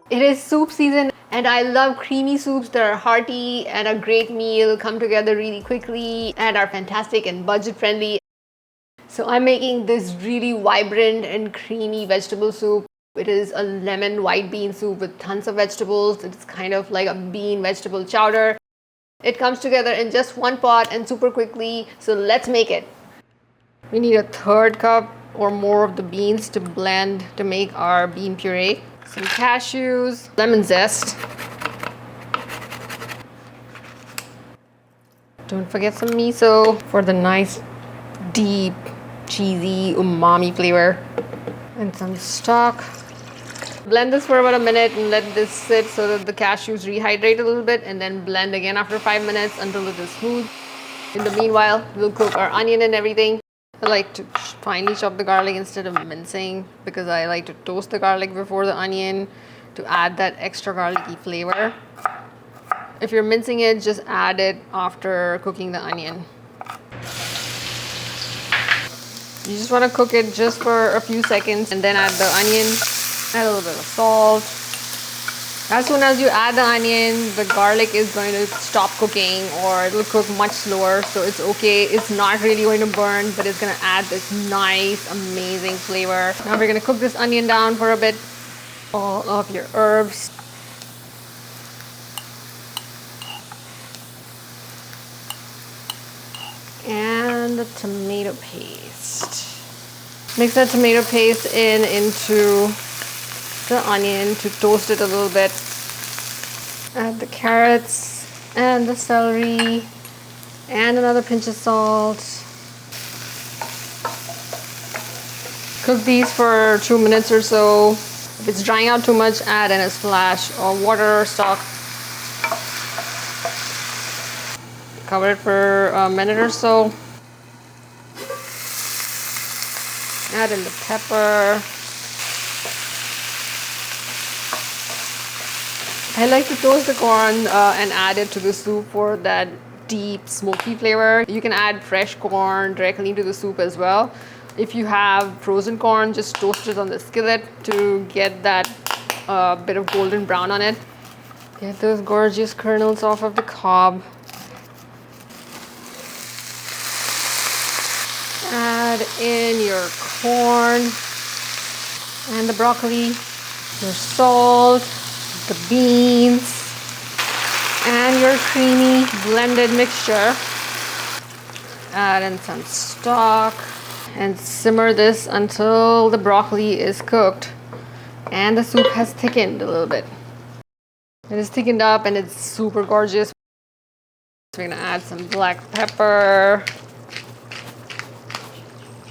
It is soup season and I love creamy soups that are hearty and a great meal, come together really quickly and are fantastic and budget friendly. So I'm making this really vibrant and creamy vegetable soup. It is a lemon white bean soup with tons of vegetables. It's kind of like a bean vegetable chowder. It comes together in just one pot and super quickly, so let's make it. We need a third cup or more of the beans to blend to make our bean puree. Some cashews, lemon zest. Don't forget some miso for the nice, deep, cheesy, umami flavor. And some stock. Blend this for about a minute and let this sit so that the cashews rehydrate a little bit, and then blend again after 5 minutes until it is smooth. In the meanwhile, we'll cook our onion and everything. I like to finely chop the garlic instead of mincing because I like to toast the garlic before the onion to add that extra garlicky flavor. If you're mincing it, just add it after cooking the onion. You just want to cook it just for a few seconds and then add the onion, add a little bit of salt. As soon as you add the onion, the garlic is going to stop cooking or it will cook much slower, so it's okay. It's not really going to burn, but it's going to add this nice, amazing flavor. Now we're going to cook this onion down for a bit. All of your herbs. And the tomato paste. Mix that tomato paste into the onion to toast it a little bit. Add the carrots and the celery and another pinch of salt. Cook these for 2 minutes or so. If it's drying out too much, add in a splash of water or stock. Cover it for a minute or so. Add in the pepper. I like to toast the corn and add it to the soup for that deep smoky flavor. You can add fresh corn directly into the soup as well. If you have frozen corn, just toast it on the skillet to get that bit of golden brown on it. Get those gorgeous kernels off of the cob. Add in your corn and the broccoli, your salt, the beans, and your creamy blended mixture. Add in some stock and simmer this until the broccoli is cooked and the soup has thickened a little bit. It is thickened up and it's super gorgeous. We're gonna add some black pepper,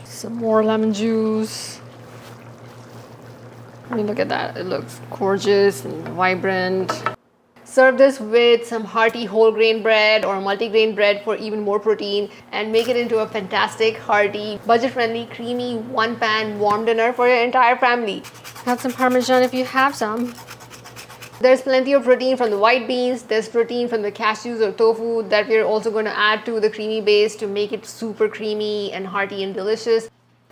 some more lemon juice. I mean, look at that. It looks gorgeous and vibrant. Serve this with some hearty whole grain bread or multigrain bread for even more protein, and make it into a fantastic, hearty, budget-friendly, creamy, one-pan warm dinner for your entire family. Add some Parmesan if you have some. There's plenty of protein from the white beans. There's protein from the cashews or tofu that we're also going to add to the creamy base to make it super creamy and hearty and delicious.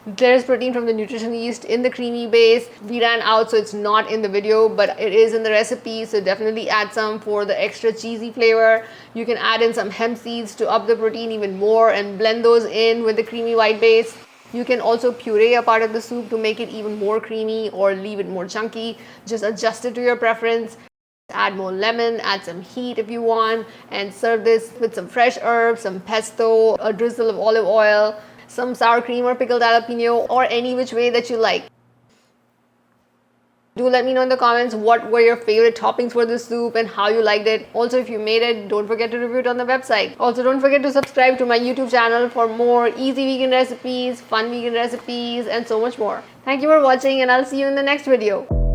There's protein from the nutrition yeast in the creamy base. We ran out, so it's not in the video, but it is in the recipe, so definitely add some for the extra cheesy flavor. You can add in some hemp seeds to up the protein even more and blend those in with the creamy white base. You can also puree a part of the soup to make it even more creamy or leave it more chunky. Just adjust it to your preference. Add more lemon, add some heat if you want, and serve this with some fresh herbs, some pesto, a drizzle of olive oil, some sour cream or pickled jalapeno, or any which way that you like. Do let me know in the comments what were your favorite toppings for this soup and how you liked it. Also, if you made it, don't forget to review it on the website. Also, don't forget to subscribe to my YouTube channel for more easy vegan recipes, fun vegan recipes, and so much more. Thank you for watching, and I'll see you in the next video.